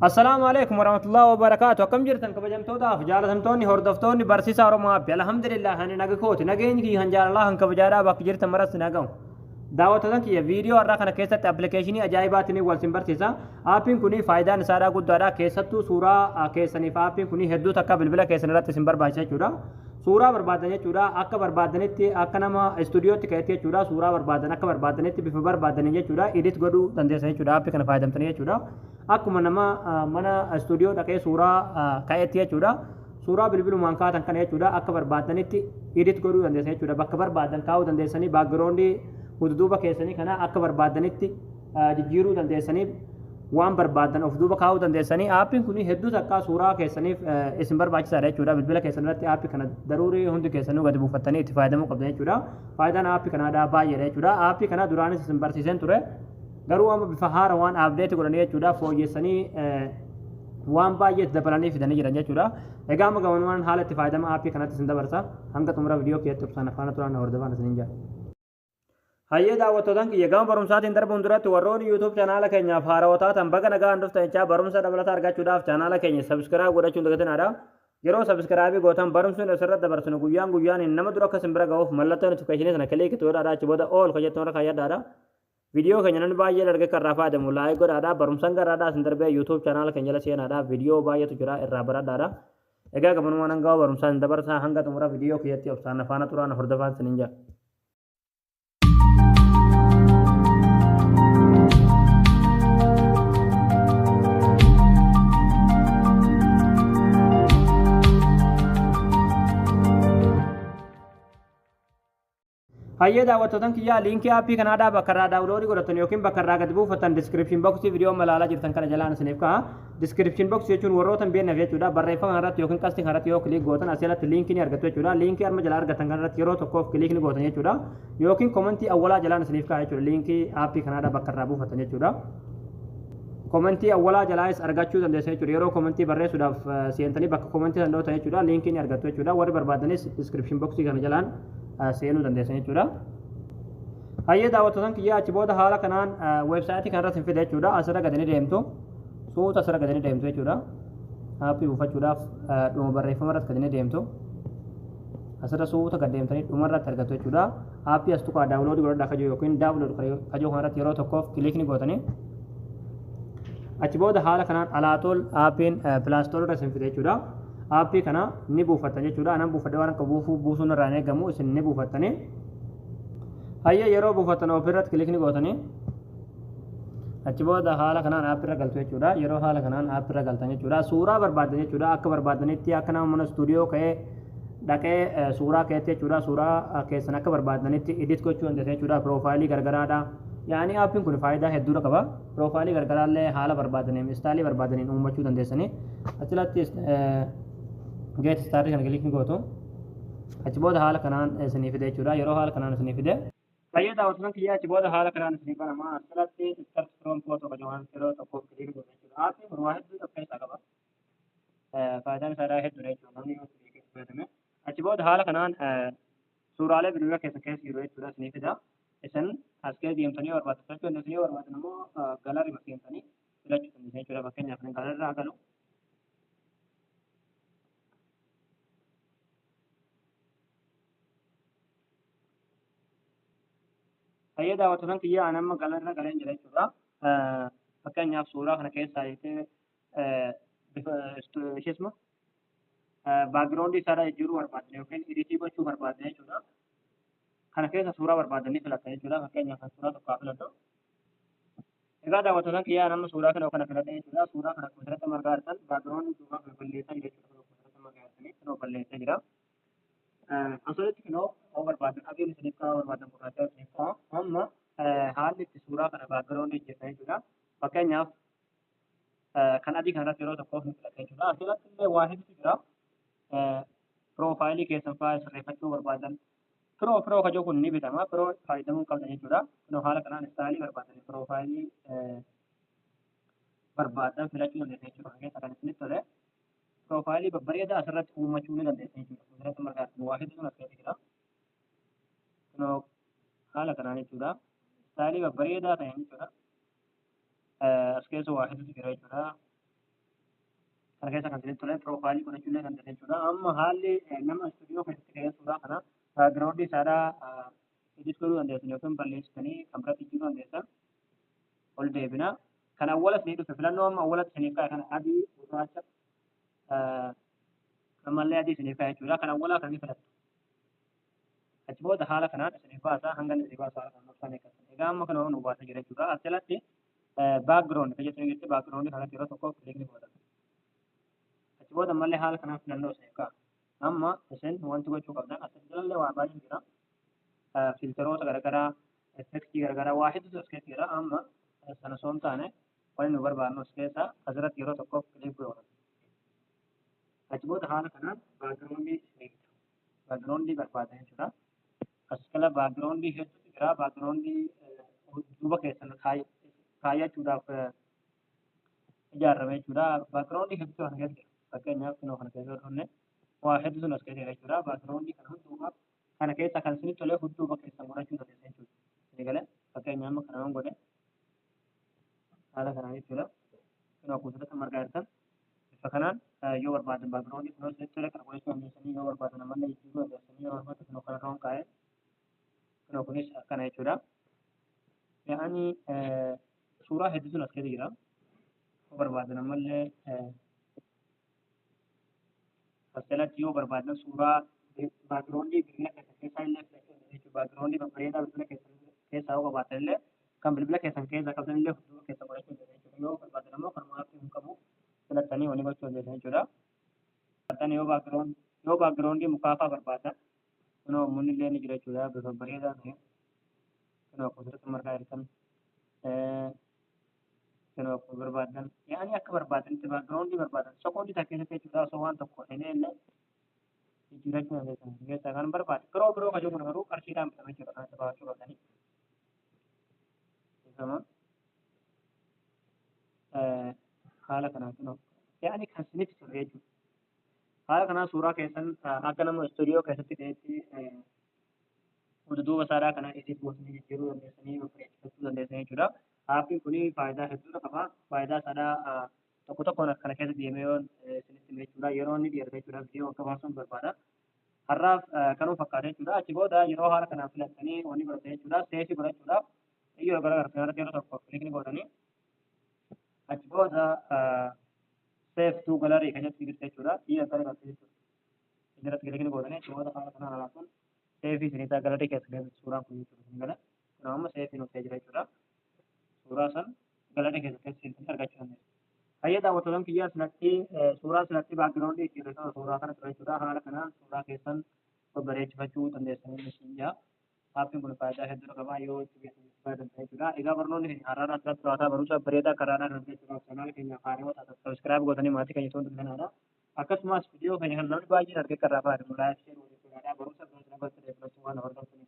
السلام عليكم ورحمة الله وبركاته. كم جرتن كبجمتودا جالتمتوني هردفتوني برسيسا ورما الحمد لله هني نغكوت نغين كي هنجال الله هن كبجارا باك جرتن مرس نغاو دعوتن كي فيديو ارا كن كيسات ابلكيشني اجايباتني والسن برسيسا آپين كوني فائدہ نسارا گدارا كيساتو سورا كيسني فاپين كوني هدو تکا بلبلا كيسنرات سنبر باشا چورا سورا بربادنه چورا اك بربادنه اك نما استوديو تكيتي چورا سورا بربادنه اك بربادنه بف بربادنه چورا ايديت گدو دندسه چورا آپين كن فائدہ تني چورا akkuma nama mana studio dhaqee suuraa ka'eetti jechuudha. Suuraa bilbilumaan kaatan kana jechuudha akka barbaadanitti edit godhuu dandeessan jechuudha. Bakka barbaadan kaa'uu dandeessanii baakgiroondii duuba keessanii kana akka barbaadanitti jijjiiruu dandeessanii waan barbaadan of duuba kaa'uu dandeessanii aappiin kun hedduu takkaa suuraa keessaniif isin barbaachisaadha jechuudha. Bilbila keessan irratti aappii kana daruurii hundi keessanuu gadi buufattanii itti fayyadamuu qabdan jechuudha. Faayidaan aappii kanaadhaa baay'eedha jechuudha. Aappii kana duraanis isin barsiiseen ture. garuu amma bifa haaraa waan abdeeti godhanii jechuudha fooyyessanii waan baay'ee dabalanii fidanii jiran jechuudha. Egaa amma gabanumaan haala itti fayyadama aappii kanatti isin dabarsa hanga xumura viidiyoo keessatti ibsan afaan turaan hordofan isin jira. Hayyee daawwattootaan kiyya gama barumsaatiin darbuun duratti warroonni YouTube chaanaala keenyaaf haarawaa taatan baga nagaan dhuftan jechaa barumsa dabalataa argachuudhaaf chaanaala keenya sabskiraayib godhachuun dagatinaadha. Yeroo sabskiraabii gootan barumsuun asirratti dabarsinu guyyaan nama dura akka isin bira ga'uuf mallattoo notifikashinii sana kilikii to'adhaa achi booda ool kajettoon irra kaayyaadhaadha. Video keenya nan baay'ee dargee kan rafaa deemu laayik godhaadha barumsaan garaadhaa isin darbee YouTube channel keenya jala seenaadha video baay'eetu jira irraa baradhaadha. Egaa gabanumaan hanga barumsaan dabarsaa hanga xumura video keessatti obsaan afaan turaan hordofaan isin jira. Hayyee daawwattootaan kiyyaa liinkii aappii kanaadhaa bakka irraa daawuloodii godhatan yookiin bakka irraa gadi buufatan diskiripshin boksii viidiyoo malaalaa jirtan kana jalaan isiniif ka'a. Diskiripshin boksii jechuun warroota hin beekneef jechuudha. Barreeffama kanarratti yookiin qastii kanarratti yoo kiliik gootan asirratti liinkii ni argattu jechuudha. Liinkii arma jalaa argatan kanarratti yeroo tokkoof kiliik ni gootan jechuudha. Yookiin komentii awwalaa jalaan isiniif ka'a jechuudha. Liinkii aappii kanaadhaa bakka irraa buufatan jechuudha. Komentii awwalaa jalaas argachuu dandeessan jechuudha. Yeroo komentii barreessuudhaaf seentanii bakka komentii san dhootan jechuudha. Liinkii ni argattu jechuudha. Warri barbaadanis diskiripshin boksii kana jalaan seenuu dandeessan jechuudha. Hayyee daawwattootaan kiyyaa achi booda haala kanaan weebsaayitii kanarratti hin fide jechuudha. Asirra gadanii deemtu suuta asirra gadanii deemtu jechuudha. Aappii buufachuudhaaf dhuma barreeffama irratti gadanii deemtu. Asirra suuta gad deemtanii dhuma irratti argattu jechuudha. Aappii as tuqaa daawuloodii godhadhaa kajoo yookiin daawulood kajoo kanarratti yeroo tokkoof kiliikni gootanii achi booda haala kanaan alaatool aappiin pilaastoor irra isin fide jechuudha. Aappii kana ni buufattan jechuudha. Anan buufadhee waan akka buusuun irraa hin eegamu isin ni buufattanii. Hayyee yeroo buufatan ofirratti kilikni gootanii achi booda haala kanaan aappirra galtu jechuudha. Yeroo haala kanaan aappirra galtan jechuudha. Suuraa barbaadan jechuudha. Akka barbaadanitti akka nama mana stuudiyoo ka'ee dhaqee suuraa ka'eetti jechuudha. Suuraa keessan akka barbaadanitti edit gochuu dandeessan jechuudha. Piroofaayilii gargaraadha. Yaani aappiin kun faayidaa hedduudha qaba. Piroofaayilii gargaraallee haala barbaadaniin istaayilii barbaadaniin uumachuu dandeessanii achirratti geet istaarrii kana kilikni gootu achi booda haala kanaan isinii fide jechuudha. Yeroo haala kanaan isinii fide Hayyee daawwattootaan kiyyaa achi booda haala kanaan isinii banamaa asirratti start from photo qajeelaan yeroo tokkoof kiliik godhan jechuudha. Aappiin kun waa hedduu of keessaa qaba. Faayidaan isaa hedduudha jechuudha. Namni yoo kiliik fayyadame achi booda haala kanaan suuraalee bilbila keessa jiru jechuudha isinii fida. Isin as keessa deemtanii yoo barbaadan filachuu dandeessan yoo barbaadan immoo galarii seentanii filachuu dandeessan jechuudha. Fakkeenyaaf galarii irraa galu. Hayyee daawwattootaan kiyyaa anamma galarra galeen jira jechuudha. Fakkeenyaaf suuraa kana keessaa bifa isheesuma baakgiroondii isaadhaa jijjiiruu barbaadan yookiin editii gochuu barbaadan jechuudha. Kana keessa suuraa barbaadanii filatan jechuudha. Fakkeenyaaf suuraa tokko haa filadhu. Egaa daawwattootaan kiyyaa anamma suuraa kana filadhe jechuudha. Suuraa kana asirratti margaa argan baakgiroondii duubaa kan balleessan jechuudha. Asirratti margaa arganii kan balleessaa jira. Asirratti kunoo oo barbaadan abiin isiniif kaa'uu barbaadan gurraacha isiniif kaa'u amma haalli itti suuraa kana baakgiroondii hojjetan jechuudha. Fakkeenyaaf kan adii kanarratti yeroo tokkoof ni filata jechuudha. Asirratti illee waa hedduutu jira. Piroofaayilii keessan fa'aa sirreeffachuu barbaadan firoo kajoo kun ni bitama. Firoo fayyadamuu qabdan jechuudha. Kunoo haala kanaan istaayilii barbaadan piroofaayilii barbaadan filachuu dandeessan jechuudha. Keessa kan isinitti tole. Piroofaayilii babbareedaa asirratti uumachuu ni dandeessan jechuudha. Asirratti margaa waa hedduutu as keessa jira. Kunoo haala kanaan jechuudha. Istaayilii babbareedaa ta'een jechuudha. As keessa waa hedduutu jira jechuudha. kana keessa kan isinitti tole piroofaayilii godhachuu illee dandeenya jechuudha. Amma haalli nama istuudiyoo keessatti gahee suuraa kana baagiraawundii isaadhaa edit godhuu dandeessan yookiin balleessitanii kan biratti jijjiiruu dandeessan. Ol deebina. Kan awwalas ni dhufe filannoo amma awwalatti isiniif kaa'e kana adii gurraacha ammallee adii isiniif kaa'e jechuudha. Kan awwalaa kan filattu. Achi booda haala kanaan isiniif baasaa hanga isinii baasu haala kanaan obsaan eeggatan. Egaa amma kana nu baasa jira jechuudha. As jalatti baakgiraawundi kan jechuun jechuudha baakgiraawundi kanatti yeroo tokko kilikni godhata. Achi booda ammallee haala kanaan filannoo isiniif kaa'a. Amma isin wanti gochuu qabdan as jalallee waa baay'een jira. Filteroota garaagaraa, effektii garaagaraa waa hedduutu as keessa jira. Amma sana osoo hin taane waan nu barbaadnu as keessa asirratti yeroo tokkoof kilik godhata. Achi booda haala kanaan baakgiraawundii isiniif baakgiraawundii barbaadan jechuudha. As kala baakgiraawundii hedduutu jira. Baakgiraawundii duuba keessan kaayyachuudhaaf ijaarame jechuudha. Baakgiraawundii hedduutu kana keessa jira. Fakkeenyaaf kunoo kana keessa dhufne waa hedduutu as keessa jira jechuudha. Baakgiraawundii kana hundumaa kana keessa kan isinitti tole hundumaa keessan godhachuu dandeessa jechuudha. Isin galee fakkeenyaaf amma kana waan godhe haala kanaan jechuudha. Kunoo kuusatti margaa jirtan bifa kanaan yoo barbaadan baakgiraawundii kunoo isinitti tole kana godhachuu dandeessanii yoo barbaadan ammallee jijjiiruu dandeessanii yoo barbaadan kunoo kana irraa kaa'ee kunoo kunis akkana jechuudha. Yaa'anii suuraa hedduutu as keessa jira. Yoo barbaadan ammallee as jalatti yoo barbaadan suuraa baakgiraawundii bilbila keessaa illee filachuu dandeessu. Baakgiraawundii babbareedaa bilbila keessaa yoo qabaatan illee kan bilbila keessan keessa qabdan illee hunduma keessa godhachuu dandeessu. Yoo barbaadan ammoo kan maatii hin qabu filattanii wanni gochuu dandeessan jechuudha. Yoo baakgiraawundii mukaafaa barbaadan kunoo munni illee ni jira jechuudha. Bifa bareedaa ta'e kunoo kuusatti margaa jirtan kunoo barbaadan yaa'anii akka barbaadanitti baakgiraawundii barbaadan sekoondii takka keessatti jechuudha. Osoo waan tokko hin eelle jijjiirachuu dandeessan. Keessaa kan barbaade biroo kajuun kun garuu qarshiidhaan bitama jechuudha. Kan baachuu qabdanii. Haala kanaan kunoo yaa'anii kan isinitti tole jechuudha. Haala kanaan suuraa keessan akka nama istuudiyoo keessatti ta'etti duuba isaadhaa kana itti gootanii jijjiiruu dandeessanii bareechifachuu dandeessan jechuudha. Aappiin kun faayidaa hedduudha qaba. Faayidaa isaadhaa tokko tokkoon kana keessa deemee yoo isinitti hime jechuudha. Yeroo inni dheerate jechuudha. Viidiyoo akka baasuun barbaada. Har'aaf kanuu fakkaata jechuudha. Achi booda yeroo haala kanaan filattanii wanni godhate jechuudha. Seefii godhachuudhaaf iyyoo garaagaraa kanarratti yeroo tokko kilikni godhanii achi booda seeftuu galarii kan jettu jirti jechuudha. Iyyoo garaagaraa jechuudha. Irratti kilikni godhanii achi booda haala kanaan alaasuun seefii isiniitaa galarii keessa deemtu suuraan kun jechuudha. Isin gala kun amma seefii nuuf jira jechuudha. Suuraa san galarii keessatti argachuu dandeessu. Hayya daawwattoonni kiyyaa sanatti suuraa sanatti baakgiraawundii itti suuraa kana ture jechuudha. Haala kanaan suuraa keessan babbareechifachuu dandeessanii misiyaa. Aappiin kun faayidaa hedduu qaba yoo itti fayyadaman jechuudha. Egaa barnoonni har'aan asirratti to'ataa barumsa bareedaa karaadhaa kan jechuudha. Kanaaf keenya haareewwan sabiskiraayib godhanii maatii keenya ta'uu danda'anidha. Akkasumas viidiyoo keenya kan namni baay'een argee qarraa fayyadamu laayif sheeruu jechuudha. Barumsa barumsa waan hordoftan